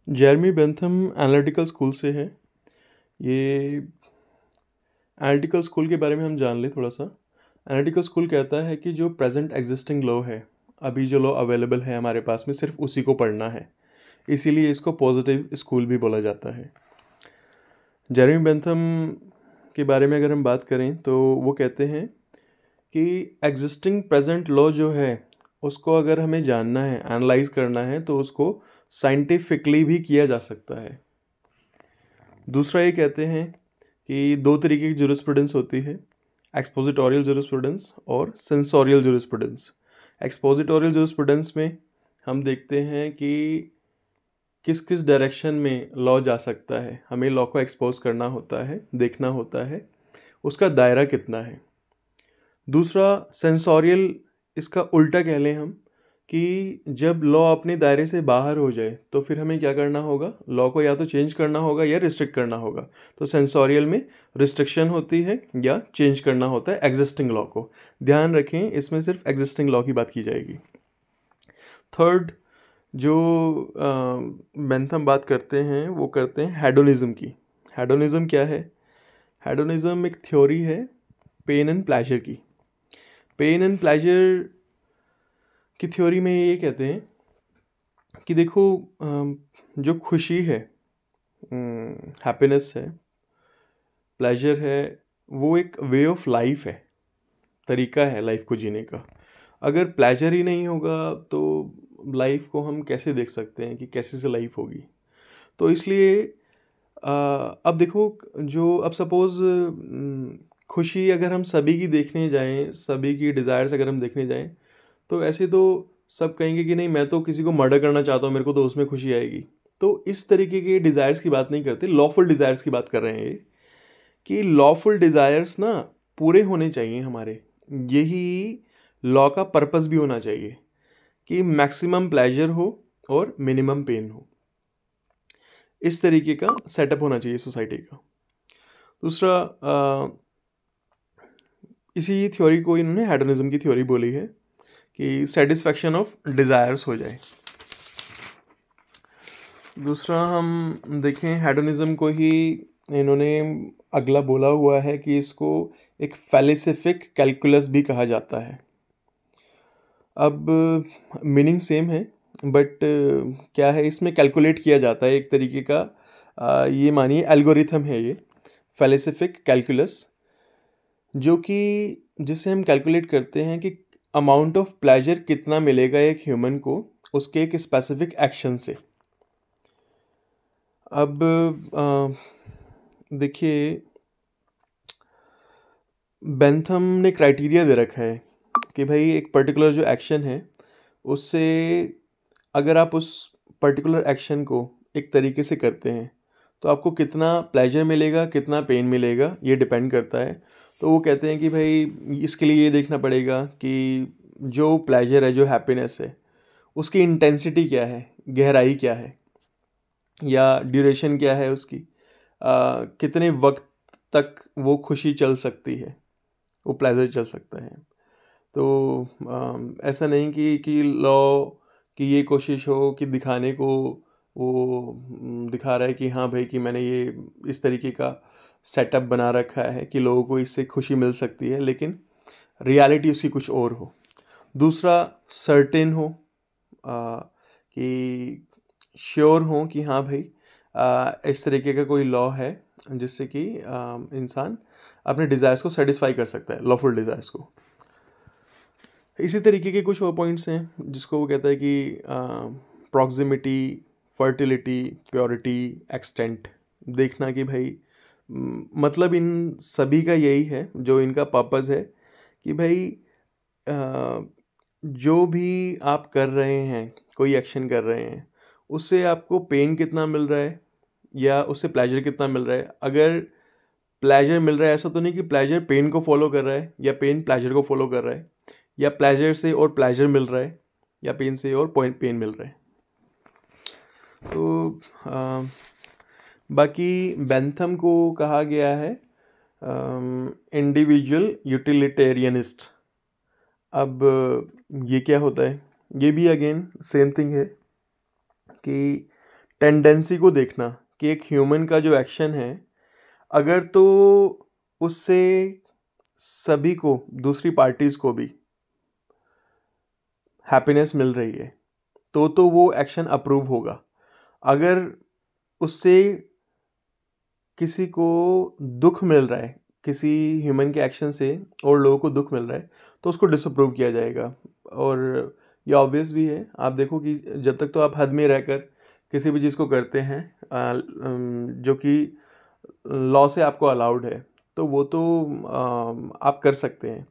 Jeremy Bentham analytical school से है। ये एनालिटिकल स्कूल के बारे में हम जान लें थोड़ा सा। एनालिटिकल स्कूल कहता है कि जो प्रेजेंट एग्जिस्टिंग लॉ है, अभी जो लॉ अवेलेबल है हमारे पास में, सिर्फ उसी को पढ़ना है। इसीलिए इसको पॉजिटिव स्कूल भी बोला जाता है। जेरमी बेंथम के बारे में अगर हम बात करें तो वो कहते हैं कि एग्जिस्टिंग प्रेजेंट लॉ जो है उसको अगर हमें जानना है, एनालाइज करना है, तो उसको साइंटिफिकली भी किया जा सकता है। दूसरा ये कहते हैं कि दो तरीके की जुरिस्प्रूडेंस होती है, एक्सपोजिटोरियल जुरिस्प्रूडेंस और सेंसोरियल जुरिस्प्रूडेंस। एक्सपोजिटोरियल जुरिस्प्रूडेंस में हम देखते हैं कि किस किस डायरेक्शन में लॉ जा सकता है, हमें लॉ को एक्सपोज करना होता है, देखना होता है, उसका दायरा कितना है। दूसरा सेंसोरियल, इसका उल्टा कह लें हम कि जब लॉ अपने दायरे से बाहर हो जाए तो फिर हमें क्या करना होगा, लॉ को या तो चेंज करना होगा या रिस्ट्रिक्ट करना होगा। तो सेंसोरियल में रिस्ट्रिक्शन होती है या चेंज करना होता है एग्जिस्टिंग लॉ को। ध्यान रखें, इसमें सिर्फ एग्जिस्टिंग लॉ की बात की जाएगी। थर्ड, जो बेंथम बात करते हैं वो करते हैं हेडोनिज्म की। हेडोनिज्म क्या है? हेडोनिज्म एक थ्योरी है पेन एंड प्लेजर की। पेन एंड प्लेजर की थ्योरी में ये कहते हैं कि देखो, जो खुशी है, हैप्पीनेस है, प्लेजर है, वो एक वे ऑफ लाइफ है, तरीका है लाइफ को जीने का। अगर प्लेजर ही नहीं होगा तो लाइफ को हम कैसे देख सकते हैं कि कैसे से लाइफ होगी। तो इसलिए अब देखो, जो अब सपोज़ खुशी अगर हम सभी की देखने जाएं, सभी की डिज़ायर्स अगर हम देखने जाएं, तो ऐसे तो सब कहेंगे कि नहीं, मैं तो किसी को मर्डर करना चाहता हूँ, मेरे को तो उसमें खुशी आएगी। तो इस तरीके के डिज़ायर्स की बात नहीं करते, लॉफुल डिज़ायर्स की बात कर रहे हैं ये, कि लॉफुल डिज़ायर्स ना पूरे होने चाहिए हमारे। यही लॉ का पर्पस भी होना चाहिए कि मैक्सिमम प्लेजर हो और मिनिमम पेन हो। इस तरीके का सेटअप होना चाहिए सोसाइटी का। दूसरा, इसी थ्योरी को इन्होंने हेडोनिज्म की थ्योरी बोली है कि सेटिस्फैक्शन ऑफ डिज़ायर्स हो जाए। दूसरा हम देखें, हेडोनिज्म को ही इन्होंने अगला बोला हुआ है कि इसको एक फैलिसिफिक कैलकुलस भी कहा जाता है। अब मीनिंग सेम है, बट क्या है, इसमें कैलकुलेट किया जाता है एक तरीके का, ये मानिए एल्गोरिथम है ये फैलिसिफिक कैलकुलस, जो कि जिसे हम कैलकुलेट करते हैं कि अमाउंट ऑफ प्लेजर कितना मिलेगा एक ह्यूमन को उसके एक स्पेसिफिक एक्शन से। अब देखिए, बेंथम ने क्राइटेरिया दे रखा है कि भाई एक पर्टिकुलर जो एक्शन है उससे, अगर आप उस पर्टिकुलर एक्शन को एक तरीके से करते हैं तो आपको कितना प्लेजर मिलेगा, कितना पेन मिलेगा, ये डिपेंड करता है। तो वो कहते हैं कि भाई इसके लिए ये देखना पड़ेगा कि जो प्लेजर है, जो हैप्पीनेस है, उसकी इंटेंसिटी क्या है, गहराई क्या है, या ड्यूरेशन क्या है उसकी, कितने वक्त तक वो खुशी चल सकती है, वो प्लेजर चल सकता है। तो ऐसा नहीं कि लॉ की ये कोशिश हो कि दिखाने को वो दिखा रहा है कि हाँ भाई, कि मैंने ये इस तरीके का सेटअप बना रखा है कि लोगों को इससे खुशी मिल सकती है, लेकिन रियलिटी उसकी कुछ और हो। दूसरा, सर्टेन हो, कि श्योर हो कि हाँ भाई, इस तरीके का कोई लॉ है जिससे कि इंसान अपने डिज़ायर्स को सेटिस्फाई कर सकता है, लॉफुल डिज़ायर्स को। इसी तरीके के कुछ और पॉइंट्स हैं जिसको वो कहता है कि प्रॉक्सिमिटी, फर्टिलिटी, प्योरिटी, एक्सटेंट। देखना कि भाई, मतलब इन सभी का यही है, जो इनका पर्पस है कि भाई जो भी आप कर रहे हैं, कोई एक्शन कर रहे हैं, उससे आपको पेन कितना मिल रहा है या उससे प्लेजर कितना मिल रहा है। अगर प्लेजर मिल रहा है, ऐसा तो नहीं कि प्लेजर पेन को फॉलो कर रहा है या पेन प्लेजर को फॉलो कर रहा है, या प्लेजर से और प्लेजर मिल रहा है या पेन से और पेन मिल रहा है। तो बाकी बेंथम को कहा गया है इंडिविजुअल यूटिलिटेरियनिस्ट। अब ये क्या होता है? ये भी अगेन सेम थिंग है कि टेंडेंसी को देखना कि एक ह्यूमन का जो एक्शन है, अगर तो उससे सभी को, दूसरी पार्टीज़ को भी हैप्पीनेस मिल रही है तो वो एक्शन अप्रूव होगा। अगर उससे किसी को दुख मिल रहा है, किसी ह्यूमन के एक्शन से और लोगों को दुख मिल रहा है, तो उसको डिसअप्रूव किया जाएगा। और ये ऑब्वियस भी है, आप देखो कि जब तक तो आप हद में रहकर किसी भी चीज़ को करते हैं जो कि लॉ से आपको अलाउड है, तो वो तो आप कर सकते हैं।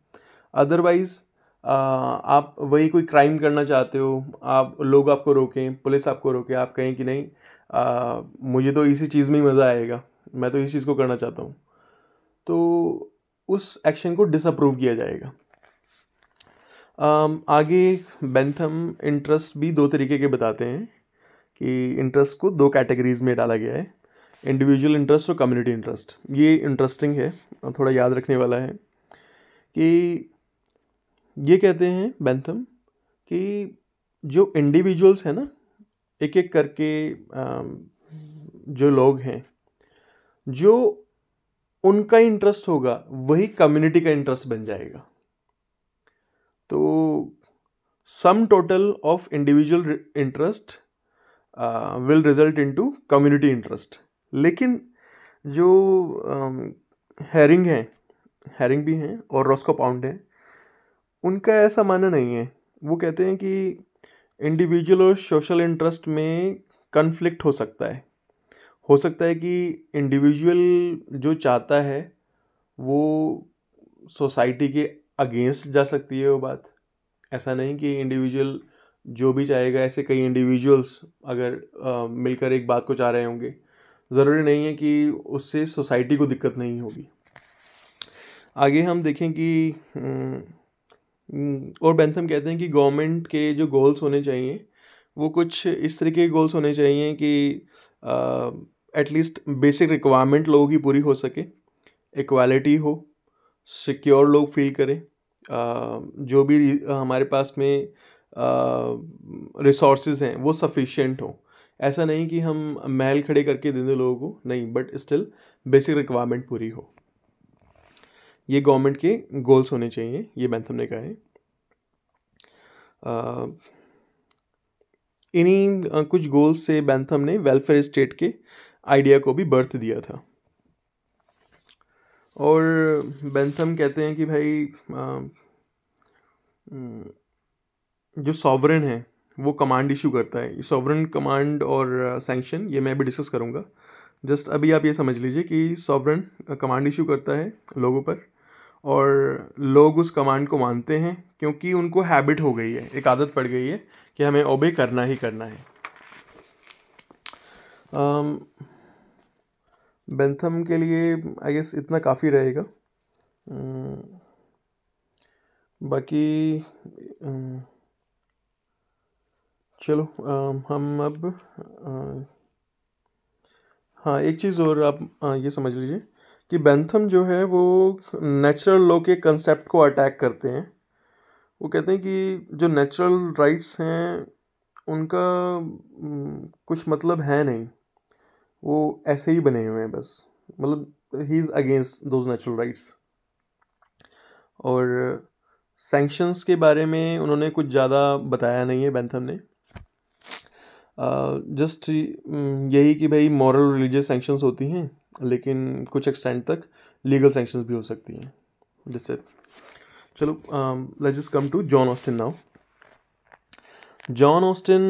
अदरवाइज़ आप वही कोई क्राइम करना चाहते हो, आप लोग आपको रोकें, पुलिस आपको रोके, आप कहें कि नहीं मुझे तो इसी चीज़ में ही मज़ा आएगा, मैं तो इस चीज़ को करना चाहता हूँ, तो उस एक्शन को डिसअप्रूव किया जाएगा। आगे बेंथम इंटरेस्ट भी दो तरीके के बताते हैं कि इंटरेस्ट को दो कैटेगरीज में डाला गया है, इंडिविजुअल इंटरेस्ट और कम्युनिटी इंटरेस्ट। ये इंटरेस्टिंग है, थोड़ा याद रखने वाला है कि ये कहते हैं बेंथम कि जो इंडिविजुअल्स हैं ना, एक एक करके जो लोग हैं, जो उनका इंटरेस्ट होगा वही कम्युनिटी का इंटरेस्ट बन जाएगा। तो sum total of individual interest will result into community interest. लेकिन जो हैरिंग भी हैं और रॉस्को पाउंड हैं, उनका ऐसा मानना नहीं है। वो कहते हैं कि इंडिविजुअल और सोशल इंटरेस्ट में कन्फ्लिक्ट हो सकता है कि इंडिविजुअल जो चाहता है वो सोसाइटी के अगेंस्ट जा सकती है वो बात। ऐसा नहीं कि इंडिविजुअल जो भी चाहेगा, ऐसे कई इंडिविजुअल्स अगर मिलकर एक बात को चाह रहे होंगे, ज़रूरी नहीं है कि उससे सोसाइटी को दिक्कत नहीं होगी। आगे हम देखें कि और बेंथम कहते हैं कि गवर्नमेंट के जो गोल्स होने चाहिए वो कुछ इस तरीके के गोल्स होने चाहिए कि एटलीस्ट बेसिक रिक्वायरमेंट लोगों की पूरी हो सके, इक्वालिटी हो, सिक्योर लोग फील करें, जो भी हमारे पास में रिसोर्सेज हैं वो सफिशिएंट हो। ऐसा नहीं कि हम महल खड़े करके दे दें लोगों को, नहीं, बट स्टिल बेसिक रिक्वायरमेंट पूरी हो। ये गवर्नमेंट के गोल्स होने चाहिए, ये बेंथम ने कहा है। इन्हीं कुछ गोल्स से बेंथम ने वेलफेयर स्टेट के आइडिया को भी बर्थ दिया था। और बेंथम कहते हैं कि भाई जो सॉवरेन है वो कमांड इशू करता है। सॉवरेन कमांड और सैंक्शन ये मैं भी डिस्कस करूँगा। जस्ट अभी आप ये समझ लीजिए कि सॉवरेन कमांड इशू करता है लोगों पर, और लोग उस कमांड को मानते हैं क्योंकि उनको हैबिट हो गई है, एक आदत पड़ गई है कि हमें ओबे करना ही करना है। बेंथम के लिए आई गेस इतना काफ़ी रहेगा। बाकी चलो हम अब हाँ, एक चीज़ और आप ये समझ लीजिए कि बेंथम जो है वो नेचुरल लॉ के कंसेप्ट को अटैक करते हैं। वो कहते हैं कि जो नेचुरल राइट्स हैं उनका कुछ मतलब है नहीं, वो ऐसे ही बने हुए हैं बस, मतलब he is against those natural rights. और सैंक्शंस के बारे में उन्होंने कुछ ज़्यादा बताया नहीं है बेंथम ने, जस्ट यही कि भाई मॉरल रिलीजियस सैंक्शंस होती हैं, लेकिन कुछ एक्सटेंट तक लीगल सैंक्शंस भी हो सकती हैं। जैसे चलो let's just come to John Austin now. John Austin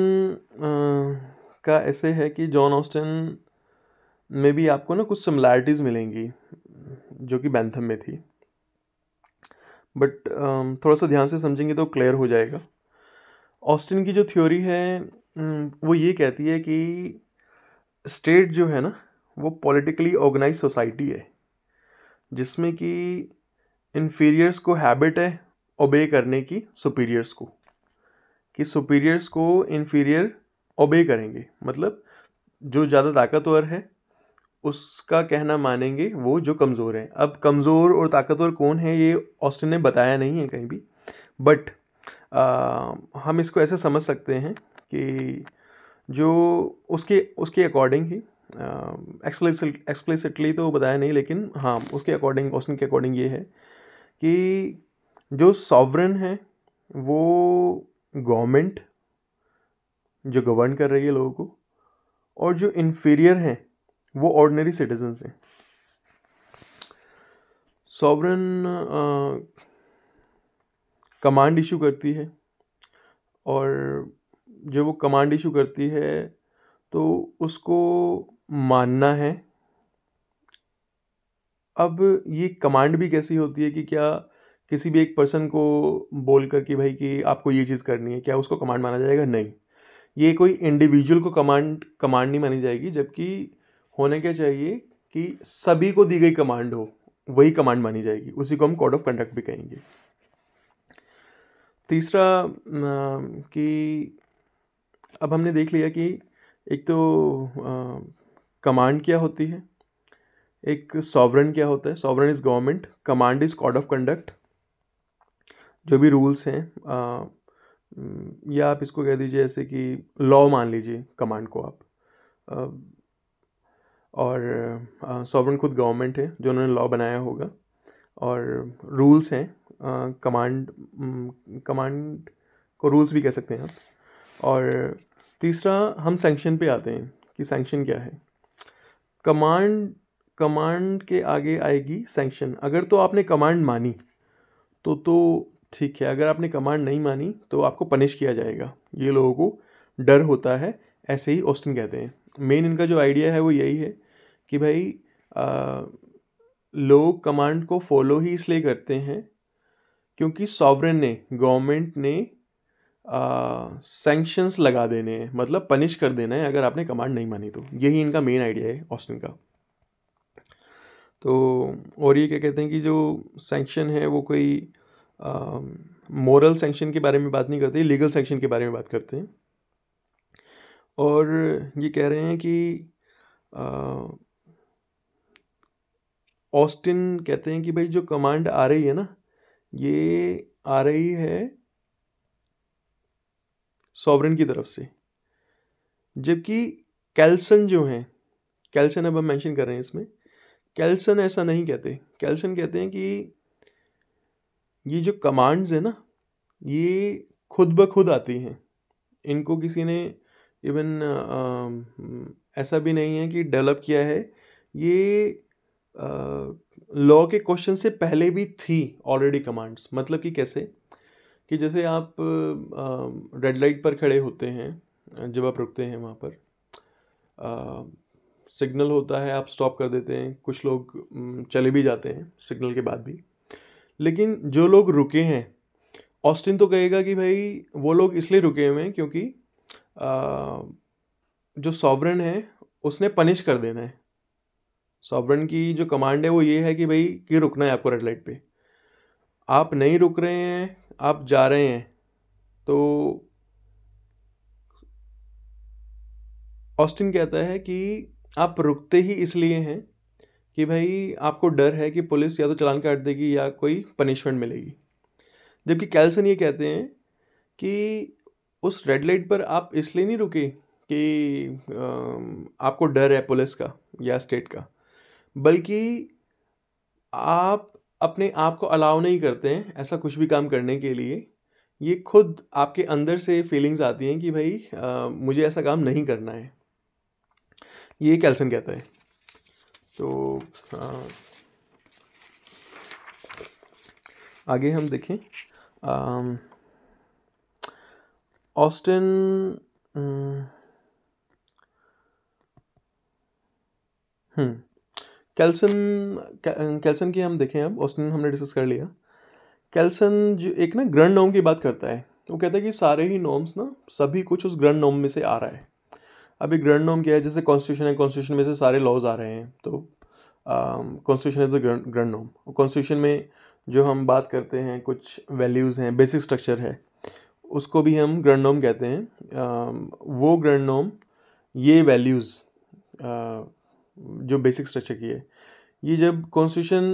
का ऐसे है कि जॉन ऑस्टिन में भी आपको ना कुछ सिमिलैरिटीज़ मिलेंगी जो कि बेंथम में थी, बट थोड़ा सा ध्यान से समझेंगे तो क्लियर हो जाएगा। ऑस्टिन की जो थ्योरी है वो ये कहती है कि स्टेट जो है ना वो पॉलिटिकली ऑर्गेनाइज सोसाइटी है, जिसमें कि इन्फीरियर्स को हैबिट है ओबे करने की सुपीरियर्स को, कि सुपीरियर्स को इन्फीरियर ओबे करेंगे, मतलब जो ज़्यादा ताकतवर है उसका कहना मानेंगे वो जो कमज़ोर है। अब कमज़ोर और ताकतवर कौन है ये ऑस्टिन ने बताया नहीं है कहीं भी, बट हम इसको ऐसे समझ सकते हैं कि जो उसके उसके अकॉर्डिंग ही एक्सप्लिसिटली तो बताया नहीं, लेकिन हाँ उसके अकॉर्डिंग, ऑस्टिन के अकॉर्डिंग ये है कि जो सॉवरन है वो गवर्नमेंट जो गवर्न कर रही है लोगों को, और जो इन्फीरियर हैं वो ऑर्डिनरी सिटीजन्स हैं। सॉवरन कमांड इशू करती है, और जब वो कमांड इशू करती है तो उसको मानना है। अब ये कमांड भी कैसी होती है कि क्या किसी भी एक पर्सन को बोल कर कि भाई कि आपको ये चीज़ करनी है, क्या उसको कमांड माना जाएगा? नहीं, ये कोई इंडिविजुअल को कमांड नहीं मानी जाएगी, जबकि होने क्या चाहिए कि सभी को दी गई कमांड हो, वही कमांड मानी जाएगी। उसी को हम कोड ऑफ कंडक्ट भी कहेंगे। तीसरा कि अब हमने देख लिया कि एक तो कमांड क्या होती है, एक सॉवरन क्या होता है। Sovereign is government, command is code of conduct, जो भी रूल्स हैं, या आप इसको कह दीजिए ऐसे कि लॉ मान लीजिए कमांड को आप। और सॉवरन खुद गवर्नमेंट है जो उन्होंने लॉ बनाया होगा, और रूल्स हैं कमांड को रूल्स भी कह सकते हैं आप। और तीसरा हम सैंक्शन पे आते हैं कि सैंक्शन क्या है। कमांड के आगे आएगी सैंक्शन। अगर तो आपने कमांड मानी तो ठीक है, अगर आपने कमांड नहीं मानी तो आपको पनिश किया जाएगा। ये लोगों को डर होता है, ऐसे ही ऑस्टिन कहते हैं। मेन इनका जो आइडिया है वो यही है कि भाई लोग कमांड को फॉलो ही इसलिए करते हैं क्योंकि सॉवरेन ने, गवर्नमेंट ने सैंक्शंस लगा देने हैं, मतलब पनिश कर देना है अगर आपने कमांड नहीं मानी तो। यही इनका मेन आइडिया है ऑस्टिन का। तो और ये क्या कहते हैं कि जो सैंक्शन है वो कोई मोरल सैंक्शन के बारे में बात नहीं करते, लीगल सैंक्शन के बारे में बात करते हैं। और ये कह रहे हैं कि ऑस्टिन कहते हैं कि भाई जो कमांड आ रही है ना, ये आ रही है सॉवरेन की तरफ से, जबकि कैल्सन जो हैं, कैल्सन अब हम मेंशन कर रहे हैं इसमें, कैल्सन ऐसा नहीं कहते। कैल्सन कहते हैं कि ये जो कमांड्स है ना, ये खुद ब खुद आती हैं। इनको किसी ने इवन ऐसा भी नहीं है कि डेवलप किया है, ये लॉ के क्वेश्चन से पहले भी थी ऑलरेडी कमांड्स। मतलब कि कैसे कि जैसे आप रेड लाइट पर खड़े होते हैं, जब आप रुकते हैं वहाँ पर सिग्नल होता है, आप स्टॉप कर देते हैं, कुछ लोग चले भी जाते हैं सिग्नल के बाद भी। लेकिन जो लोग रुके हैं, ऑस्टिन तो कहेगा कि भाई वो लोग इसलिए रुके हुए हैं क्योंकि जो सॉवरेन है उसने पनिश कर देना है। सॉवरेन की जो कमांड है वो ये है कि भाई कि रुकना है आपको रेड लाइट पे। आप नहीं रुक रहे हैं, आप जा रहे हैं, तो ऑस्टिन कहता है कि आप रुकते ही इसलिए हैं कि भाई आपको डर है कि पुलिस या तो चालान काट देगी या कोई पनिशमेंट मिलेगी। जबकि कैल्सन ये कहते हैं कि उस रेड लाइट पर आप इसलिए नहीं रुके कि आपको डर है पुलिस का या स्टेट का, बल्कि आप अपने आप को अलाउ नहीं करते हैं ऐसा कुछ भी काम करने के लिए। ये खुद आपके अंदर से फीलिंग्स आती हैं कि भाई मुझे ऐसा काम नहीं करना है। ये कैल्सन कहता है। तो आगे हम देखें, ऑस्टिन कैल्सन की हम देखें। अब ऑस्टिन हमने डिस्कस कर लिया। कैल्सन जो एक ना ग्रैंड नॉर्म की बात करता है, वो कहता है कि सारे ही नॉर्म्स ना, सभी कुछ उस ग्रैंड नॉर्म में से आ रहा है। अभी ग्रैंड नॉर्म क्या है? जैसे कॉन्स्टिट्यूशन है, कॉन्स्टिट्यूशन में से सारे लॉज आ रहे हैं, तो constitution is the grand norm. Constitution में जो हम बात करते हैं, कुछ वैल्यूज़ हैं, बेसिक स्ट्रक्चर है, उसको भी हम ग्रैंड नॉर्म कहते हैं। वो ग्रैंड नॉर्म, ये वैल्यूज़ जो बेसिक स्ट्रक्चर की है, ये जब कॉन्स्टिट्यूशन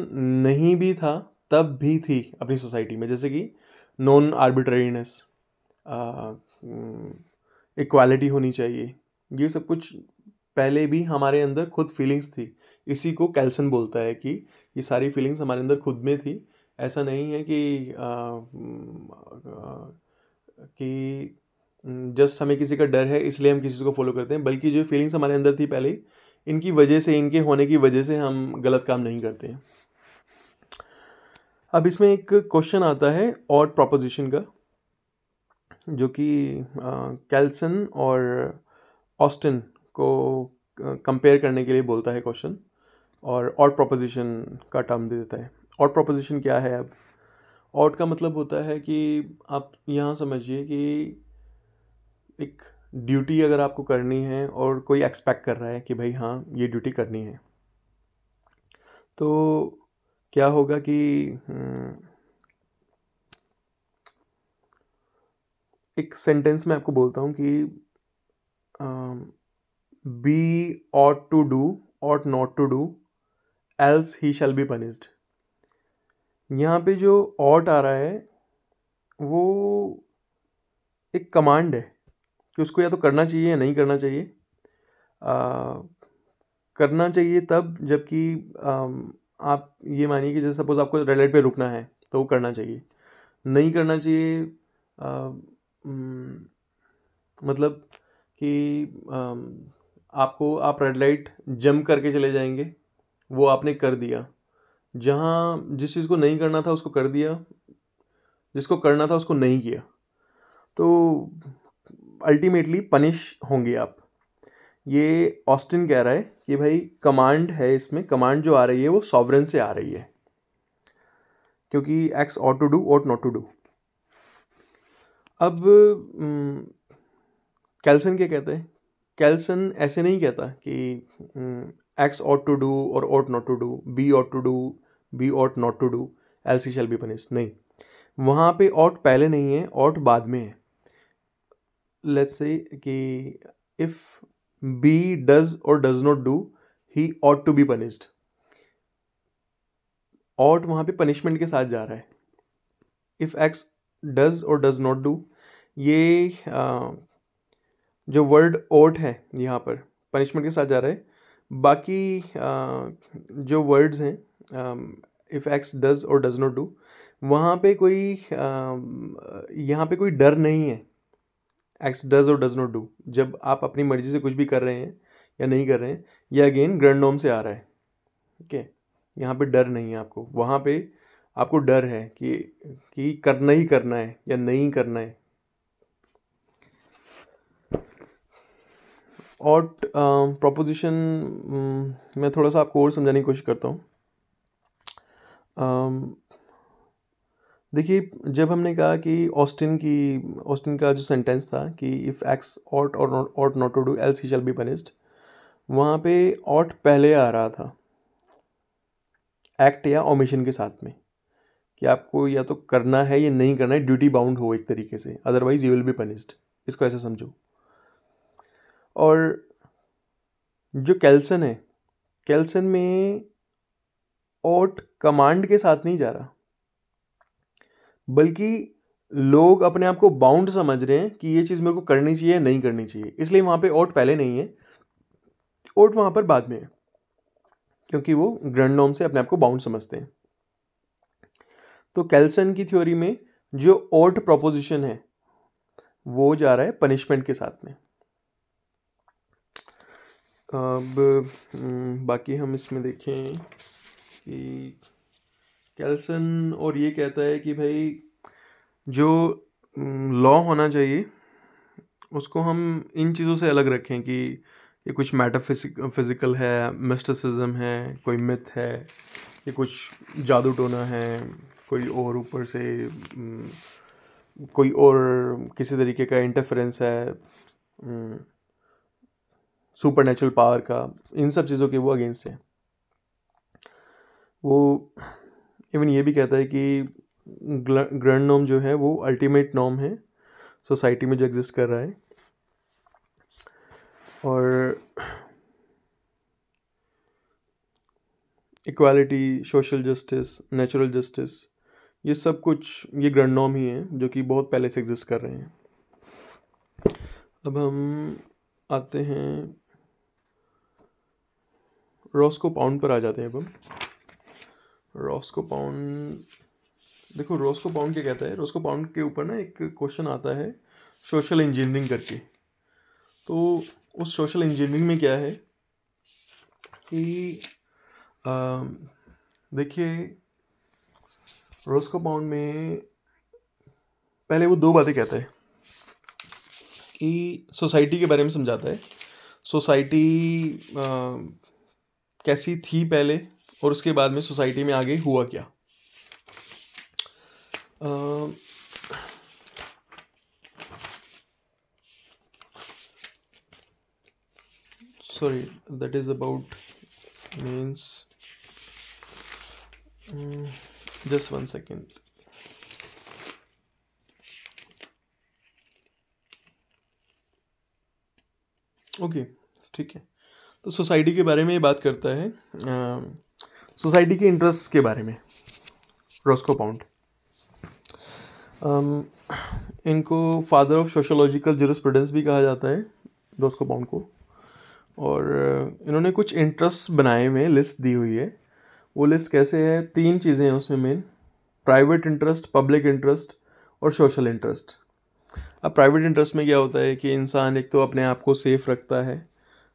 नहीं भी था तब भी थी अपनी सोसाइटी में। जैसे कि नॉन आर्बिट्रेरीनेस, इक्वालिटी होनी चाहिए, ये सब कुछ पहले भी हमारे अंदर खुद फीलिंग्स थी। इसी को कैल्सन बोलता है कि ये सारी फीलिंग्स हमारे अंदर खुद में थी। ऐसा नहीं है कि जस्ट हमें किसी का डर है इसलिए हम किसी को फॉलो करते हैं, बल्कि जो फीलिंग्स हमारे अंदर थी पहले, इनकी वजह से, इनके होने की वजह से हम गलत काम नहीं करते हैं। अब इसमें एक क्वेश्चन आता है ऑड प्रोपोजिशन का, जो कि कैल्सन और ऑस्टिन को कंपेयर करने के लिए बोलता है क्वेश्चन, और ऑड प्रोपोजिशन का टर्म दे देता है। ऑड प्रोपोजिशन क्या है? अब ऑड का मतलब होता है कि आप यहाँ समझिए कि एक ड्यूटी अगर आपको करनी है और कोई एक्सपेक्ट कर रहा है कि भाई हाँ ये ड्यूटी करनी है, तो क्या होगा कि एक सेंटेंस में आपको बोलता हूँ कि B ought to do, ought not to do, else he shall be punished. यहाँ पे जो ऑट आ रहा है वो एक कमांड है कि उसको या तो करना चाहिए या नहीं करना चाहिए। करना चाहिए तब जबकि आप ये मानिए कि जैसे सपोज आपको रेड लाइट पे रुकना है तो वो करना चाहिए। नहीं करना चाहिए मतलब कि आप रेड लाइट जंप करके चले जाएंगे, वो आपने कर दिया। जहाँ जिस चीज़ को नहीं करना था उसको कर दिया, जिसको करना था उसको नहीं किया, तो अल्टीमेटली पनिश होंगे आप। ये ऑस्टिन कह रहा है कि भाई कमांड है, इसमें कमांड जो आ रही है वो सॉवरेन से आ रही है, क्योंकि X ought to do, ought not to do. अब कैल्सन क्या कहते हैं? कैल्सन ऐसे नहीं कहता कि एक्स ऑट टू डू और ought not to do, B ought to do, B ought not to do, else he shall be punished. नहीं, वहाँ पे ऑट पहले नहीं है, ऑट बाद में है। लेट्स से कि इफ बी डज और does not do, he ought to be punished. Ought वहाँ पे पनिशमेंट के साथ जा रहा है। इफ एक्स डज और डज नॉट डू, ये जो वर्ड ओट है यहाँ पर पनिशमेंट के साथ जा रहा है। बाकी जो वर्ड्स हैं इफ़ एक्स डज और डज नॉट डू, वहाँ पे कोई यहाँ पे कोई डर नहीं है। एक्स डज और डज नॉट डू, जब आप अपनी मर्जी से कुछ भी कर रहे हैं या नहीं कर रहे हैं, यह अगेन ग्रैंड नॉर्म से आ रहा है। ठीक है, यहाँ पे डर नहीं है आपको, वहाँ पे आपको डर है कि करना ही करना है या नहीं करना है। और प्रोपोजिशन मैं थोड़ा सा आपको और समझाने की कोशिश करता हूँ। देखिए, जब हमने कहा कि ऑस्टिन का जो सेंटेंस था कि इफ़ एक्स ऑट और ought not to do else he shall be punished, वहाँ पे ऑट पहले आ रहा था एक्ट या ओमिशन के साथ में, कि आपको या तो करना है या नहीं करना है, ड्यूटी बाउंड हो एक तरीके से, otherwise you will be punished. इसको ऐसे समझो। और जो कैल्सन है, कैल्सन में ऑट कमांड के साथ नहीं जा रहा, बल्कि लोग अपने आप को बाउंड समझ रहे हैं कि ये चीज़ मेरे को करनी चाहिए नहीं करनी चाहिए, इसलिए वहाँ पे ऑट पहले नहीं है, ऑट वहाँ पर बाद में है, क्योंकि वो ग्रैंड नॉर्म से अपने आप को बाउंड समझते हैं। तो कैल्सन की थ्योरी में जो ऑट प्रोपोजिशन है वो जा रहा है पनिशमेंट के साथ में। अब बाकी हम इसमें देखें कि कैल्सन और ये कहता है कि भाई जो लॉ होना चाहिए उसको हम इन चीज़ों से अलग रखें कि ये कुछ फिजिकल है, मिस्टिसिज्म है, कोई मिथ है, ये कुछ जादू टोना है, कोई और ऊपर से कोई और किसी तरीके का इंटरफेरेंस है सुपर नेचुरल पावर का। इन सब चीज़ों के वो अगेंस्ट है। वो इवन ये भी कहता है कि ग्रैंड नॉर्म जो है वो अल्टीमेट नॉर्म है सोसाइटी में जो एग्जिस्ट कर रहा है, और equality, social justice, natural justice, ये सब कुछ ये ग्रैंड नॉर्म ही हैं जो कि बहुत पहले से एग्जिस्ट कर रहे हैं। अब हम आते हैं रॉस्को पाउंड पर आ जाते हैं अब हम। रॉस्को पाउंड, देखो रॉस्को पाउंड क्या कहता है। रॉस्को पाउंड के ऊपर ना एक क्वेश्चन आता है सोशल इंजीनियरिंग करके। तो उस सोशल इंजीनियरिंग में क्या है कि देखिए रॉस्को पाउंड में पहले वो दो बातें कहता है कि सोसाइटी के बारे में समझाता है। सोसाइटी कैसी थी पहले और उसके बाद में सोसाइटी में आगे हुआ क्या। Sorry, that is about means, just 1 second. Okay, ठीक है। तो सोसाइटी के बारे में ये बात करता है, सोसाइटी के इंटरेस्ट के बारे में रॉस्को पाउंड। इनको फादर ऑफ सोशोलॉजिकल ज्यूरिस्प्रूडेंस भी कहा जाता है रॉस्को पाउंड को। और इन्होंने कुछ इंटरेस्ट बनाए हुए, लिस्ट दी हुई है। वो लिस्ट कैसे है, 3 चीज़ें हैं उसमें main: private interest, public interest और सोशल इंटरेस्ट। अब प्राइवेट इंटरेस्ट में क्या होता है कि इंसान एक तो अपने आप को सेफ रखता है,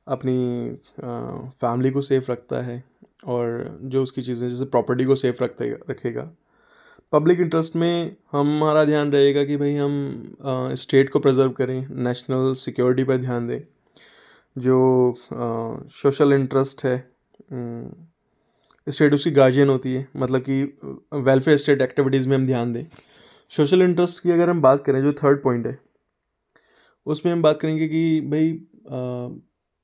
अपनी फैमिली को सेफ रखता है, और जो उसकी चीज़ें जैसे प्रॉपर्टी को सेफ रखेगा। पब्लिक इंटरेस्ट में हमारा ध्यान रहेगा कि भाई हम स्टेट को प्रिजर्व करें, नेशनल सिक्योरिटी पर ध्यान दें। जो सोशल इंटरेस्ट है, स्टेट उसकी गार्जियन होती है, मतलब कि वेलफेयर स्टेट एक्टिविटीज़ में हम ध्यान दें। सोशल इंटरेस्ट की अगर हम बात करें, जो थर्ड पॉइंट है, उसमें हम बात करेंगे कि भाई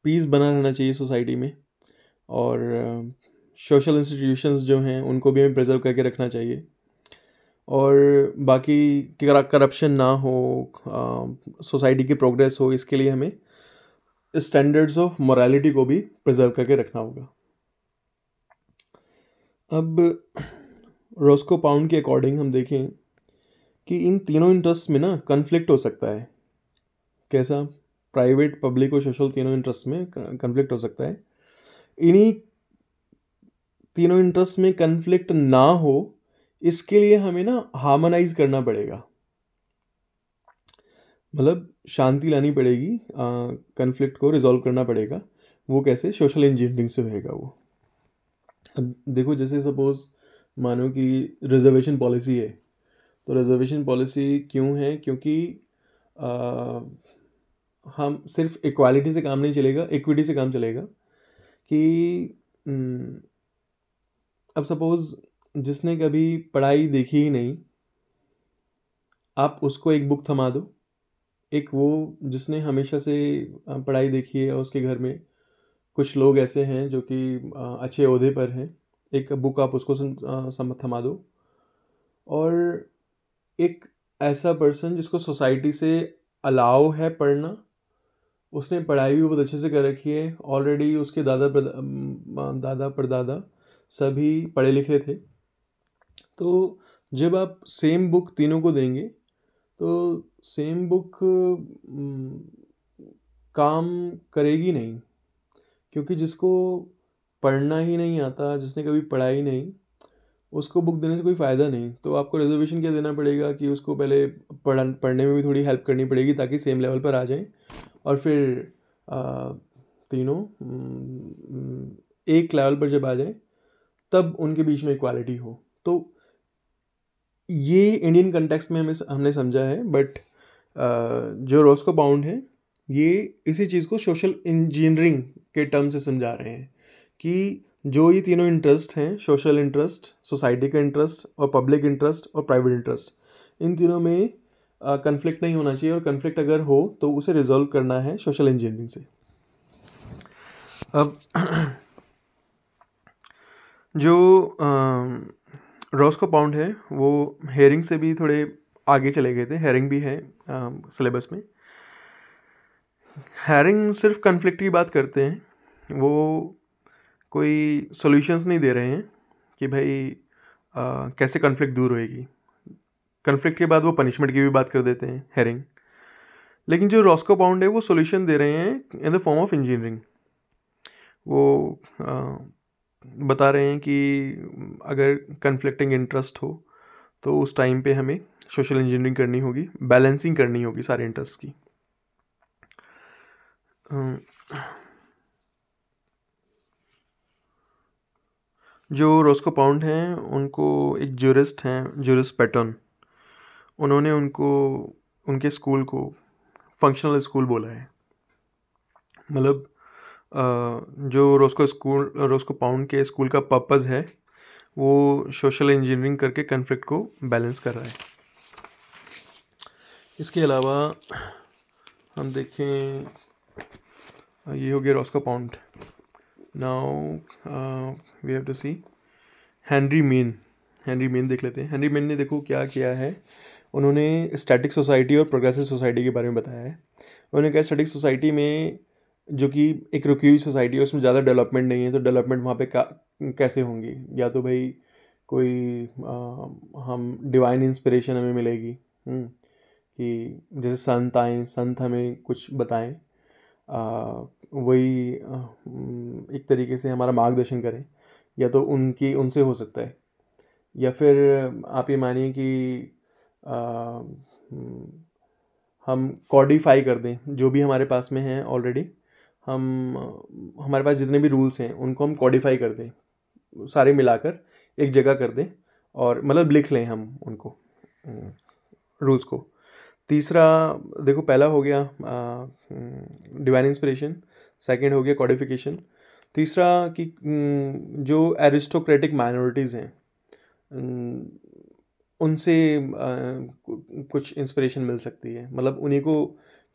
पीस बना रहना चाहिए सोसाइटी में, और सोशल इंस्टीट्यूशंस जो हैं उनको भी हमें प्रिजर्व करके रखना चाहिए, और बाकी करप्शन ना हो, सोसाइटी की प्रोग्रेस हो, इसके लिए हमें स्टैंडर्ड्स ऑफ मोरालिटी को भी प्रिजर्व करके रखना होगा। अब रॉस्को पाउंड के अकॉर्डिंग हम देखें कि इन तीनों इंटरेस्ट में ना कन्फ्लिक्ट हो सकता है। कैसा? प्राइवेट, पब्लिक और सोशल तीनों इंटरेस्ट में कन्फ्लिक्ट हो सकता है। इन्हीं तीनों इंटरेस्ट में कन्फ्लिक्ट ना हो, इसके लिए हमें ना हार्मोनाइज करना पड़ेगा, मतलब शांति लानी पड़ेगी, कन्फ्लिक्ट को रिजॉल्व करना पड़ेगा। वो कैसे? सोशल इंजीनियरिंग से होएगा वो। अब देखो, जैसे सपोज मानो कि रिजर्वेशन पॉलिसी है, तो रिजर्वेशन पॉलिसी क्यों है? क्योंकि हम सिर्फ इक्वालिटी से काम नहीं चलेगा, इक्विटी से काम चलेगा। कि अब सपोज जिसने कभी पढ़ाई देखी ही नहीं, आप उसको एक बुक थमा दो। एक वो जिसने हमेशा से पढ़ाई देखी है, उसके घर में कुछ लोग ऐसे हैं जो कि अच्छे ओहदे पर हैं, एक बुक आप उसको थमा दो। और एक ऐसा पर्सन जिसको सोसाइटी से अलाउ है पढ़ना, उसने पढ़ाई भी बहुत अच्छे से कर रखी है, ऑलरेडी उसके दादा परदादा सभी पढ़े लिखे थे। तो जब आप सेम बुक तीनों को देंगे, तो सेम बुक काम करेगी नहीं, क्योंकि जिसको पढ़ना ही नहीं आता, जिसने कभी पढ़ा ही नहीं, उसको बुक देने से कोई फ़ायदा नहीं। तो आपको रिजर्वेशन क्या देना पड़ेगा कि उसको पहले पढ़ने में भी थोड़ी हेल्प करनी पड़ेगी, ताकि सेम लेवल पर आ जाएं, और फिर तीनों एक लेवल पर जब आ जाए, तब उनके बीच में इक्वालिटी हो। तो ये इंडियन कंटेक्स्ट में हमने समझा है, बट जो रॉस्को पाउंड है, ये इसी चीज़ को सोशल इंजीनियरिंग के टर्म से समझा रहे हैं कि जो ये तीनों इंटरेस्ट हैं, सोशल इंटरेस्ट, सोसाइटी का इंटरेस्ट, और पब्लिक इंटरेस्ट और प्राइवेट इंटरेस्ट, इन तीनों में कन्फ्लिक्ट नहीं होना चाहिए, और कन्फ्लिक्ट अगर हो तो उसे रिजॉल्व करना है सोशल इंजीनियरिंग से। अब जो रॉस्को पाउंड है, वो हेरिंग से भी थोड़े आगे चले गए थे। हेरिंग भी है सिलेबस में। हेरिंग सिर्फ कन्फ्लिक्ट की बात करते हैं, वो कोई सॉल्यूशंस नहीं दे रहे हैं कि भाई कैसे कन्फ्लिक्ट दूर होएगी। कन्फ्लिक्ट के बाद वो पनिशमेंट की भी बात कर देते हैं हेरिंग। लेकिन जो रॉस्को पाउंड है वो सॉल्यूशन दे रहे हैं in the form of engineering. वो बता रहे हैं कि अगर कन्फ्लिक्टिंग इंटरेस्ट हो तो उस टाइम पे हमें सोशल इंजीनियरिंग करनी होगी, बैलेंसिंग करनी होगी सारे इंटरेस्ट की। जो रॉस्को पाउंड हैं उनको एक ज्यूरिस्ट हैं, ज्यूरिस पैटर्न, उन्होंने उनको उनके स्कूल को फंक्शनल स्कूल बोला है। मतलब जो रॉस्को पाउंड के स्कूल का पर्पज़ है वो सोशल इंजीनियरिंग करके कन्फ्लिक्ट को बैलेंस कर रहा है। इसके अलावा हम देखें, ये हो गया Roscoe Pound. Now we have to see Henry Maine देख लेते हैं। हेनरी मेन ने देखो क्या किया है, उन्होंने स्टैटिक सोसाइटी और प्रोग्रेसिव सोसाइटी के बारे में बताया है। उन्होंने कहा स्टैटिक सोसाइटी में जो कि एक रुकी हुई सोसाइटी है, उसमें ज़्यादा डेवलपमेंट नहीं है, तो डेवलपमेंट वहाँ पे कैसे होंगी? या तो भाई कोई हम डिवाइन इंस्पिरेशन हमें मिलेगी, कि जैसे संत आएँ, संत हमें कुछ बताएं, वही एक तरीके से हमारा मार्गदर्शन करें, या तो उनसे हो सकता है। या फिर आप ये मानिए कि हम कॉडिफाई कर दें जो भी हमारे पास में है ऑलरेडी, हमारे पास जितने भी रूल्स हैं उनको हम कॉडिफाई कर दें, सारे मिलाकर एक जगह कर दें, और मतलब लिख लें हम उनको रूल्स को। तीसरा देखो, पहला हो गया डिवाइन इंस्पिरेशन, सेकंड हो गया कॉडिफिकेशन, तीसरा कि जो एरिस्टोक्रेटिक माइनॉरिटीज़ हैं उनसे कुछ इंस्पिरेशन मिल सकती है। मतलब उन्हीं को,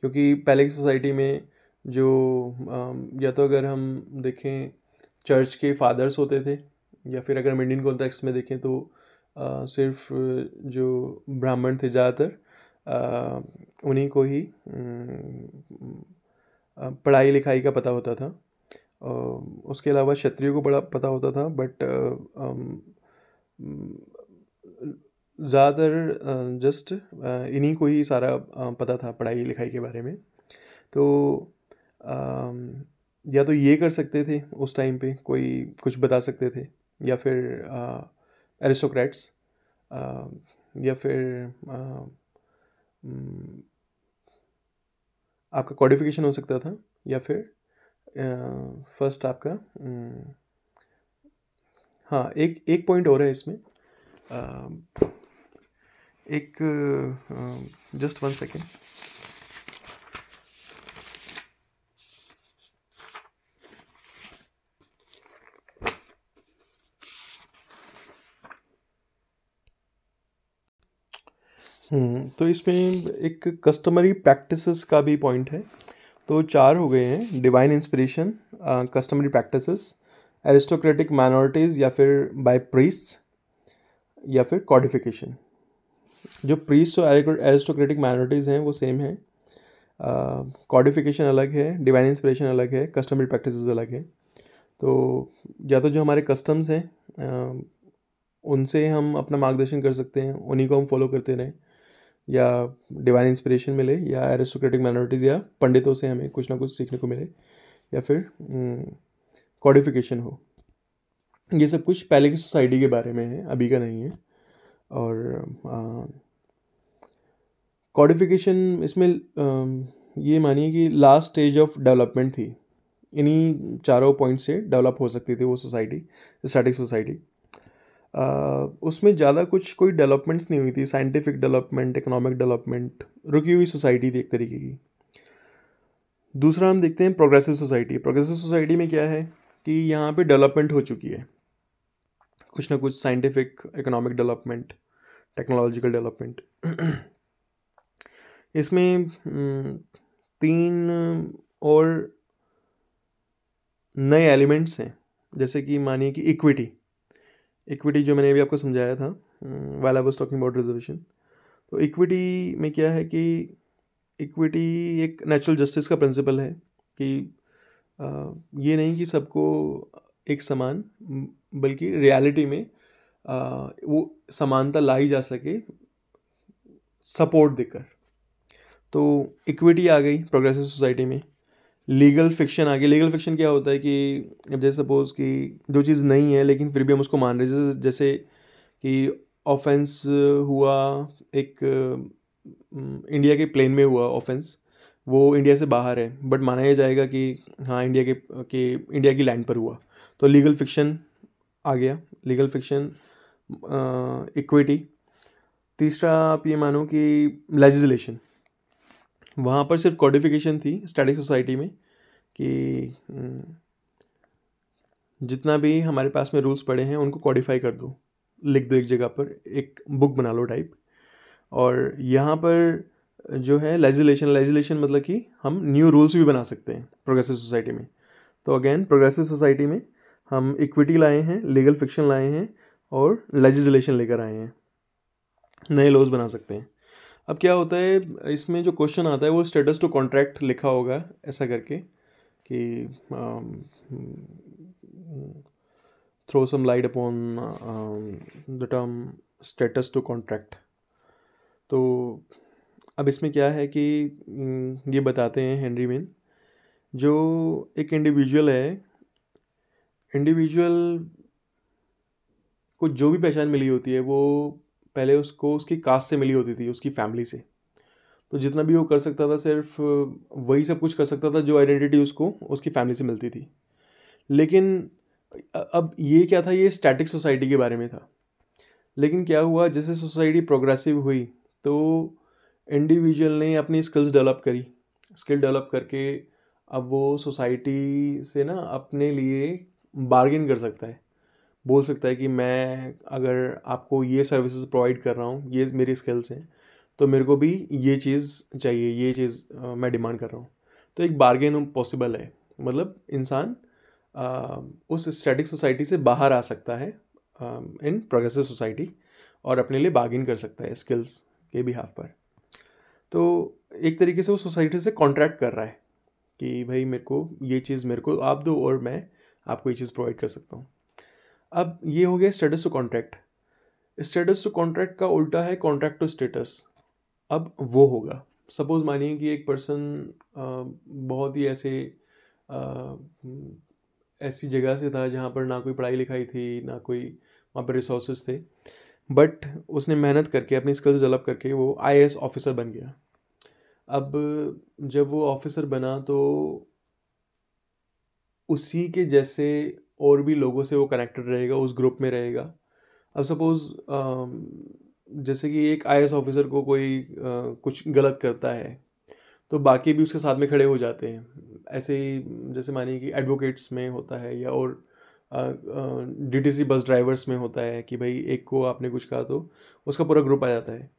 क्योंकि पहले की सोसाइटी में जो या तो अगर हम देखें चर्च के फादर्स होते थे, या फिर अगर हम इंडियन कॉन्टेक्स्ट में देखें तो सिर्फ जो ब्राह्मण थे ज़्यादातर, उन्हीं को ही पढ़ाई लिखाई का पता होता था। उसके अलावा क्षत्रियों को बड़ा पता होता था, बट ज़्यादातर जस्ट इन्हीं को ही सारा पता था पढ़ाई लिखाई के बारे में। तो या तो ये कर सकते थे उस टाइम पे, कोई कुछ बता सकते थे, या फिर एरिस्टोक्रेट्स, या फिर आपका कॉडिफिकेशन हो सकता था, या फिर फर्स्ट आपका हाँ, एक पॉइंट और है इसमें, एक जस्ट 1 सेकेंड। तो इसमें एक कस्टमरी प्रैक्टिसेस का भी पॉइंट है। तो 4 हो गए हैं: divine inspiration, customary practices, aristocratic minorities या फिर बाय प्रीस्ट्स, या फिर कॉडिफिकेशन। जो प्रीस्ट और एरिस्टोक्रेटिक माइनॉरिटीज़ हैं वो सेम है, कॉडिफिकेशन अलग है, डिवाइन इंस्पिरेशन अलग है, कस्टमरी प्रैक्टिसेस अलग है। तो या तो जो हमारे कस्टम्स हैं उनसे हम अपना मार्गदर्शन कर सकते हैं, उन्हीं को हम फॉलो करते रहें, या डिवाइन इंस्पिरेशन मिले, या एरिस्टोक्रेटिक माइनॉरिटीज़ या पंडितों से हमें कुछ ना कुछ सीखने को मिले, या फिर कॉडिफिकेशन हो। ये सब कुछ पहले की सोसाइटी के बारे में है, अभी का नहीं है। और कॉडिफिकेशन इसमें ये मानिए कि लास्ट स्टेज ऑफ डेवलपमेंट थी, इन्हीं चारों पॉइंट से डेवलप हो सकती थी वो सोसाइटी, स्टैटिक सोसाइटी। उसमें ज़्यादा कुछ कोई डेवलपमेंट्स नहीं हुई थी, साइंटिफिक डेवलपमेंट, इकोनॉमिक डेवलपमेंट, रुकी हुई सोसाइटी थी एक तरीके की। दूसरा हम देखते हैं प्रोग्रेसिव सोसाइटी। प्रोग्रेसिव सोसाइटी में क्या है कि यहाँ पे डेवलपमेंट हो चुकी है, कुछ ना कुछ scientific, economic development, technological development. इसमें 3 और नए एलिमेंट्स हैं, जैसे कि मानिए कि इक्विटी जो मैंने अभी आपको समझाया था while I was talking about reservation. तो इक्विटी में क्या है कि इक्विटी एक नेचुरल जस्टिस का प्रिंसिपल है, कि ये नहीं कि सबको एक समान, बल्कि रियलिटी में वो समानता लाई जा सके सपोर्ट देकर। तो इक्विटी आ गई प्रोग्रेसिव सोसाइटी में। लीगल फिक्शन आ गया। लीगल फिक्शन क्या होता है कि अब जैसे सपोज़ कि जो चीज़ नहीं है लेकिन फिर भी हम उसको मान रहे हैं, जैसे कि ऑफेंस हुआ एक इंडिया के प्लेन में हुआ ऑफेंस, वो इंडिया से बाहर है बट माना यह जाएगा कि हाँ इंडिया की लैंड पर हुआ, तो लीगल फिक्शन आ गया। Legal fiction, equity. तीसरा आप ये मानो कि लेजिस्लेशन। वहाँ पर सिर्फ कॉडिफिकेशन थी स्टैटिक सोसाइटी में कि जितना भी हमारे पास में रूल्स पड़े हैं उनको कॉडिफाई कर दो, लिख दो एक जगह पर, एक बुक बना लो टाइप। और यहाँ पर जो है लेजिस्लेशन मतलब कि हम न्यू रूल्स भी बना सकते हैं प्रोग्रेसिव सोसाइटी में। तो अगेन प्रोग्रेसिव सोसाइटी में हम इक्विटी लाए हैं, लीगल फिक्शन लाए हैं और लेजिस्लेशन लेकर आए हैं, नए लॉज बना सकते हैं। अब क्या होता है इसमें जो क्वेश्चन आता है वो स्टेटस टू कॉन्ट्रैक्ट लिखा होगा ऐसा करके कि throw some light upon the term status to contract. तो अब इसमें क्या है कि ये बताते हैं हेनरी मेन, जो एक इंडिविजुअल है, इंडिविजुअल को जो भी पहचान मिली होती है वो पहले उसको उसकी कास्ट से मिली होती थी, उसकी फैमिली से। तो जितना भी वो कर सकता था सिर्फ वही सब कुछ कर सकता था जो आइडेंटिटी उसको उसकी फैमिली से मिलती थी। लेकिन अब ये क्या था, ये स्टैटिक सोसाइटी के बारे में था। लेकिन क्या हुआ, जैसे सोसाइटी प्रोग्रेसिव हुई तो इंडिविजुअल ने अपनी स्किल्स डेवलप करी। स्किल डेवलप करके अब वो सोसाइटी से ना अपने लिए बार्गेन कर सकता है, बोल सकता है कि मैं अगर आपको ये सर्विसेज प्रोवाइड कर रहा हूँ, ये मेरी स्किल्स हैं, तो मेरे को भी ये चीज़ चाहिए, ये चीज़ मैं डिमांड कर रहा हूँ। तो एक बार्गेन पॉसिबल है, मतलब इंसान उस स्टैटिक सोसाइटी से बाहर आ सकता है इन प्रोग्रेसिव सोसाइटी और अपने लिए बार्गेन कर सकता है स्किल्स के बिहाफ पर। तो एक तरीके से वो सोसाइटी से कॉन्ट्रैक्ट कर रहा है कि भाई मेरे को ये चीज़ मेरे को आप दो और मैं आपको ये चीज़ प्रोवाइड कर सकता हूँ। अब ये हो गया status to contract. Status to contract का उल्टा है कॉन्ट्रैक्ट टू स्टेटस। अब वो होगा, सपोज मानिए कि एक पर्सन बहुत ही ऐसी जगह से था जहाँ पर ना कोई पढ़ाई लिखाई थी, ना कोई वहाँ पर रिसोर्सेज थे, बट उसने मेहनत करके अपनी स्किल्स डेवलप करके वो आईएएस ऑफिसर बन गया। अब जब वो ऑफिसर बना तो उसी के जैसे और भी लोगों से वो कनेक्टेड रहेगा, उस ग्रुप में रहेगा। अब सपोज़ जैसे कि एक आईएएस ऑफिसर को कोई कुछ गलत करता है तो बाकी भी उसके साथ में खड़े हो जाते हैं। ऐसे ही जैसे मानिए कि एडवोकेट्स में होता है या और डीटीसी बस ड्राइवर्स में होता है कि भाई एक को आपने कुछ कहा तो उसका पूरा ग्रुप आ जाता है।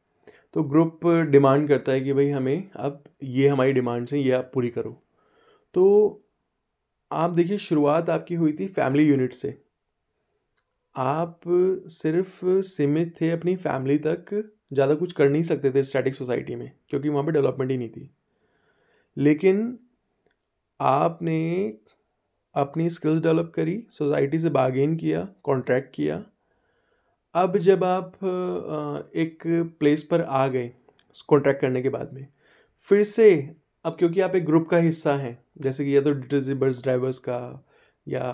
तो ग्रुप डिमांड करता है कि भाई हमें अब ये हमारी डिमांड्स हैं, ये आप पूरी करो। तो आप देखिए शुरुआत आपकी हुई थी फैमिली यूनिट से। आप सिर्फ सीमित थे अपनी फैमिली तक, ज़्यादा कुछ कर नहीं सकते थे स्टैटिक सोसाइटी में क्योंकि वहाँ पे डेवलपमेंट ही नहीं थी। लेकिन आपने अपनी स्किल्स डेवलप करी, सोसाइटी से बार्गेन किया, कॉन्ट्रैक्ट किया। अब जब आप एक प्लेस पर आ गए कॉन्ट्रैक्ट करने के बाद में, फिर से अब क्योंकि आप एक ग्रुप का हिस्सा हैं, जैसे कि या तो डीटीसी बस ड्राइवर्स का या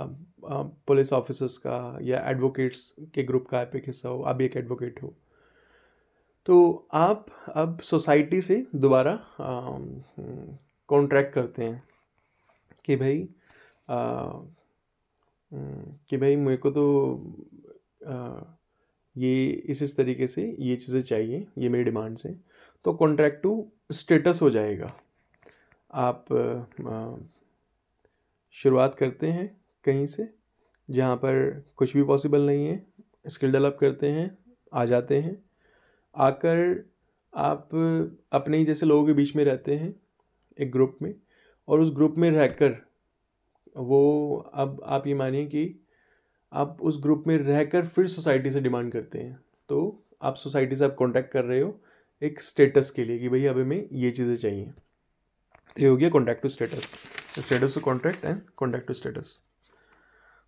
पुलिस ऑफिसर्स का या एडवोकेट्स के ग्रुप का आप एक हिस्सा हो, आप भी एक एडवोकेट हो, तो आप अब सोसाइटी से दोबारा कॉन्ट्रैक्ट करते हैं कि भाई मेरे को तो ये इस तरीके से ये चीज़ें चाहिए, ये मेरी डिमांड्स हैं। तो कॉन्ट्रैक्ट टू स्टेटस हो जाएगा। आप शुरुआत करते हैं कहीं से जहाँ पर कुछ भी पॉसिबल नहीं है, स्किल डेवलप करते हैं, आ जाते हैं, आकर आप अपने ही जैसे लोगों के बीच में रहते हैं एक ग्रुप में, और उस ग्रुप में रहकर वो अब आप ये मानिए कि आप उस ग्रुप में रहकर फिर सोसाइटी से डिमांड करते हैं। तो आप सोसाइटी से आप कांटेक्ट कर रहे हो एक स्टेटस के लिए कि भाई अब हमें ये चीज़ें चाहिए। ये हो गया contact to status, status to contact and contact to status.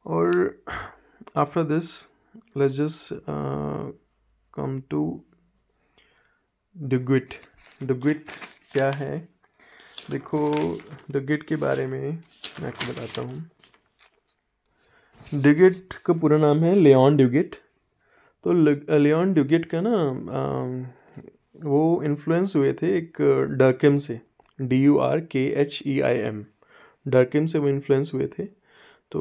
और after this let's just come to डुग्विट। डुग्विट क्या है, देखो डुगिट के बारे में मैं आपको बताता हूँ। डुगिट का पूरा नाम है लियोन डुगिट। तो लियोन डुगिट का ना वो इन्फ्लुएंस हुए थे एक डर्किम से, DURKHEIM, डर्किम से वो इन्फ्लुएंस हुए थे। तो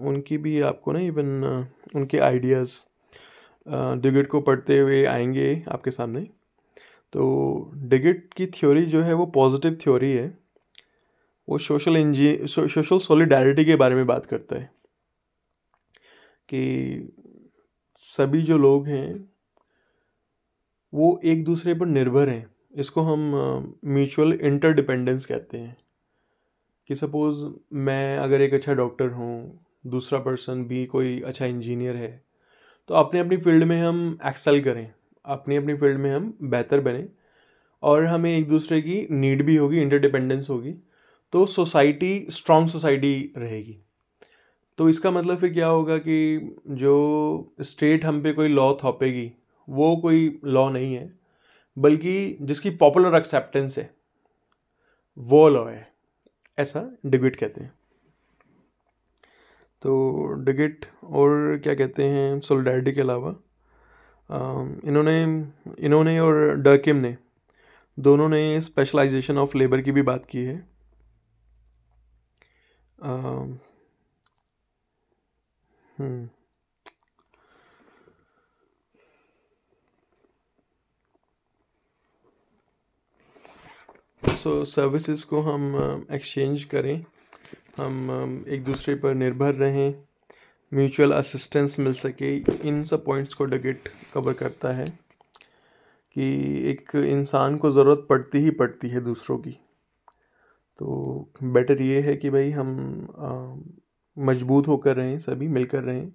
उनकी भी आपको ना इवन उनके आइडियाज़ डुगिट को पढ़ते हुए आएंगे आपके सामने। तो डुगिट की थ्योरी जो है वो पॉजिटिव थ्योरी है। वो सोशल सॉलिडारिटी के बारे में बात करता है कि सभी जो लोग हैं वो एक दूसरे पर निर्भर हैं। इसको हम म्यूचुअल इंटरडिपेंडेंस कहते हैं। कि सपोज़ मैं अगर एक अच्छा डॉक्टर हूँ, दूसरा पर्सन भी कोई अच्छा इंजीनियर है, तो अपनी अपनी फील्ड में हम एक्सेल करें, अपनी अपनी फील्ड में हम बेहतर बने, और हमें एक दूसरे की नीड भी होगी, इंटरडिपेंडेंस होगी, तो सोसाइटी स्ट्रॉन्ग सोसाइटी रहेगी। तो इसका मतलब फिर क्या होगा कि जो स्टेट हम पे कोई लॉ थोपेगी वो कोई लॉ नहीं है, बल्कि जिसकी पॉपुलर एक्सेप्टेंस है वो लॉ है, ऐसा डुगिट कहते हैं। तो डुगिट और क्या कहते हैं सॉलिडारिटी के अलावा, इन्होंने इन्होंने और डर्किम ने दोनों ने स्पेशलाइजेशन ऑफ लेबर की भी बात की है। सो सर्विसेज को हम एक्सचेंज करें, हम एक दूसरे पर निर्भर रहें, म्यूचुअल असिस्टेंस मिल सके, इन सब पॉइंट्स को डुगिट कवर करता है कि एक इंसान को ज़रूरत पड़ती ही पड़ती है दूसरों की। तो बेटर ये है कि भाई हम मजबूत होकर रहें, सभी मिलकर रहें।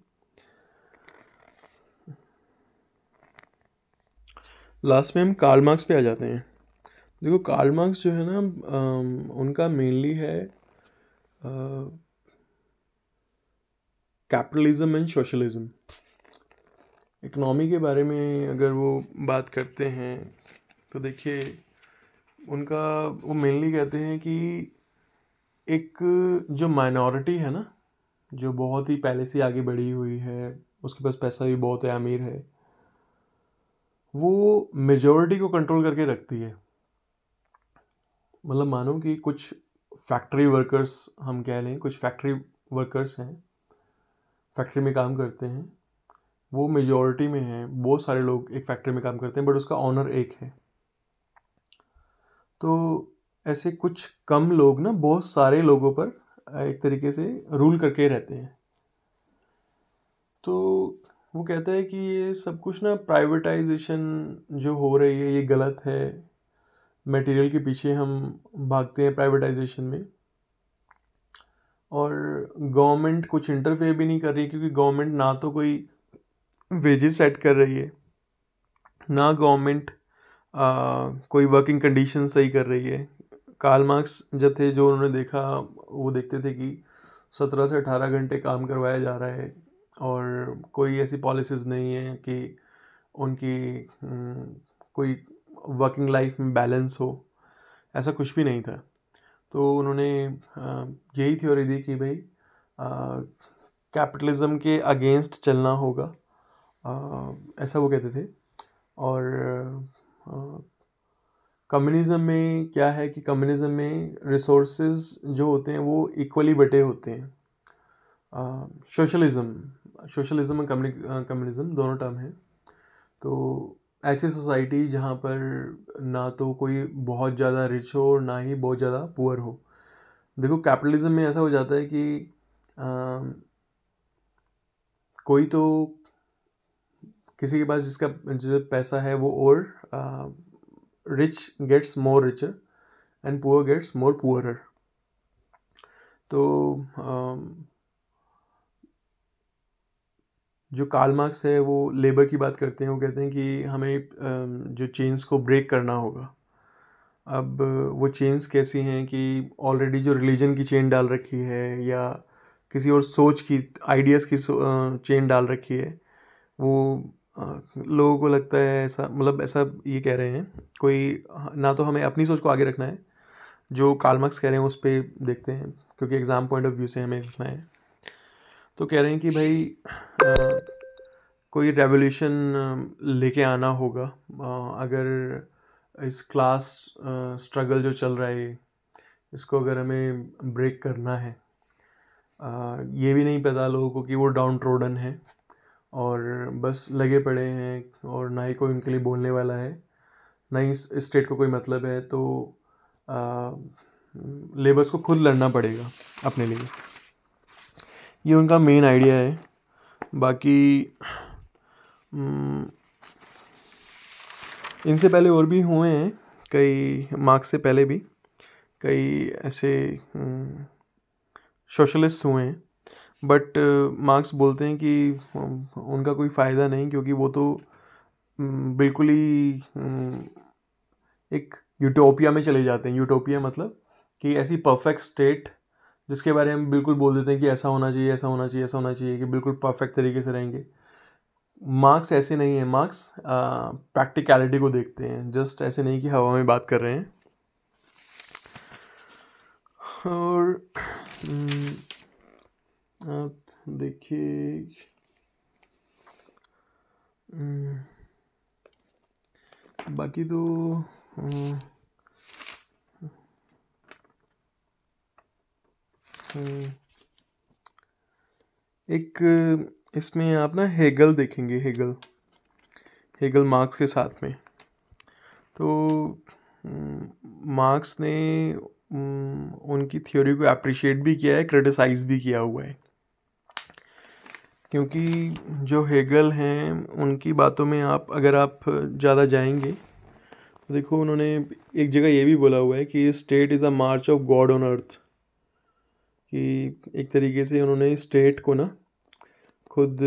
लास्ट में हम कार्ल मार्क्स पे आ जाते हैं। देखो कार्ल मार्क्स जो है ना, उनका मेनली है कैपिटलिज्म एंड सोशलिज्म। इकनॉमी के बारे में अगर वो बात करते हैं तो देखिए उनका वो मेनली कहते हैं कि एक जो माइनॉरिटी है ना, जो बहुत ही पहले से आगे बढ़ी हुई है, उसके पास पैसा भी बहुत है, अमीर है, वो मेजॉरिटी को कंट्रोल करके रखती है। मतलब मानो कि कुछ फैक्ट्री वर्कर्स हम कह लें, कुछ फैक्ट्री वर्कर्स हैं, फैक्ट्री में काम करते हैं, वो मेजॉरिटी में हैं, बहुत सारे लोग एक फैक्ट्री में काम करते हैं, बट उसका ऑनर एक है। तो ऐसे कुछ कम लोग ना बहुत सारे लोगों पर एक तरीके से रूल करके रहते हैं। तो वो कहता है कि ये सब कुछ ना प्राइवेटाइजेशन जो हो रही है ये गलत है। मटेरियल के पीछे हम भागते हैं प्राइवेटाइजेशन में, और गवर्नमेंट कुछ इंटरफेयर भी नहीं कर रही, क्योंकि गवर्नमेंट ना तो कोई वेजेस सेट कर रही है, ना गवर्नमेंट कोई वर्किंग कंडीशन सही कर रही है। कार्ल मार्क्स जब थे, जो उन्होंने देखा, वो देखते थे कि 17 से 18 घंटे काम करवाया जा रहा है, और कोई ऐसी पॉलिसीज़ नहीं है कि उनकी कोई वर्किंग लाइफ में बैलेंस हो, ऐसा कुछ भी नहीं था। तो उन्होंने यही थ्योरी दी कि भाई कैपिटलिज्म के अगेंस्ट चलना होगा, ऐसा वो कहते थे। और कम्युनिज़म में क्या है कि कम्युनिज़म में रिसोर्सेज जो होते हैं वो इक्वली बटे होते हैं। सोशलिज्म और कम्युनिज़म दोनों टर्म हैं। तो ऐसी सोसाइटी जहाँ पर ना तो कोई बहुत ज़्यादा रिच हो और ना ही बहुत ज़्यादा पुअर हो। देखो कैपिटलिज्म में ऐसा हो जाता है कि कोई तो किसी के पास जिसका जो पैसा है वो, और rich gets more richer and poor gets more poorer. तो जो कार्ल मार्क्स है वो लेबर की बात करते हैं। वो कहते हैं कि हमें जो चेन्स को ब्रेक करना होगा। अब वो चेन्स कैसी हैं कि ऑलरेडी जो रिलीजन की चेन डाल रखी है, या किसी और सोच की, आइडियाज़ की चेन डाल रखी है, वो लोगों को लगता है ऐसा, मतलब ऐसा ये कह रहे हैं कोई, ना तो हमें अपनी सोच को आगे रखना है, जो कार्ल मार्क्स कह रहे हैं उस पर देखते हैं, क्योंकि एग्ज़ाम पॉइंट ऑफ व्यू से हमें लिखना है। तो कह रहे हैं कि भाई कोई रेवोल्यूशन लेके आना होगा, अगर इस क्लास स्ट्रगल जो चल रहा है इसको अगर हमें ब्रेक करना है। ये भी नहीं पता लोगों को कि वो डाउन ट्रोडन है और बस लगे पड़े हैं, और ना ही कोई उनके लिए बोलने वाला है, ना ही इस स्टेट को कोई मतलब है। तो लेबर्स को खुद लड़ना पड़ेगा अपने लिए, ये उनका मेन आइडिया है। बाकी इनसे पहले और भी हुए हैं, कई मार्क्स से पहले भी कई ऐसे सोशलिस्ट हुए हैं, बट मार्क्स बोलते हैं कि उनका कोई फ़ायदा नहीं, क्योंकि वो तो बिल्कुल ही एक यूटोपिया में चले जाते हैं। यूटोपिया मतलब कि ऐसी परफेक्ट स्टेट जिसके बारे में बिल्कुल बोल देते हैं कि ऐसा होना चाहिए, ऐसा होना चाहिए, ऐसा होना चाहिए, कि बिल्कुल परफेक्ट तरीके से रहेंगे। मार्क्स ऐसे नहीं है, मार्क्स प्रैक्टिकलिटी को देखते हैं, जस्ट ऐसे नहीं कि हवा में बात कर रहे हैं। और आप देखिए, बाकी तो एक इसमें आप ना हेगल देखेंगे, हेगल मार्क्स के साथ में। तो मार्क्स ने उनकी थ्योरी को अप्रिशिएट भी किया है, क्रिटिसाइज़ भी किया हुआ है, क्योंकि जो हेगल हैं उनकी बातों में अगर आप ज़्यादा जाएंगे तो देखो, उन्होंने एक जगह ये भी बोला हुआ है कि state is a March of God on earth, कि एक तरीके से उन्होंने स्टेट को ना खुद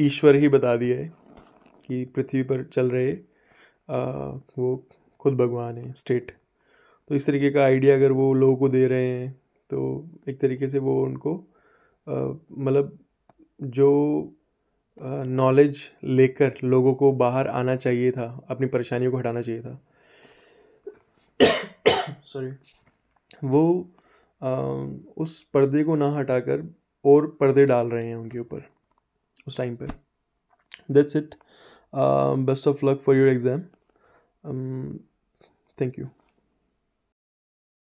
ईश्वर ही बता दिया है, कि पृथ्वी पर चल रहे वो खुद भगवान है स्टेट। तो इस तरीके का आइडिया अगर वो लोगों को दे रहे हैं तो एक तरीके से वो उनको मतलब जो नॉलेज लेकर लोगों को बाहर आना चाहिए था, अपनी परेशानियों को हटाना चाहिए था, सॉरी, वो उस पर्दे को ना हटाकर और पर्दे डाल रहे हैं उनके ऊपर उस टाइम पर। That's it, best of luck for your exam, thank you.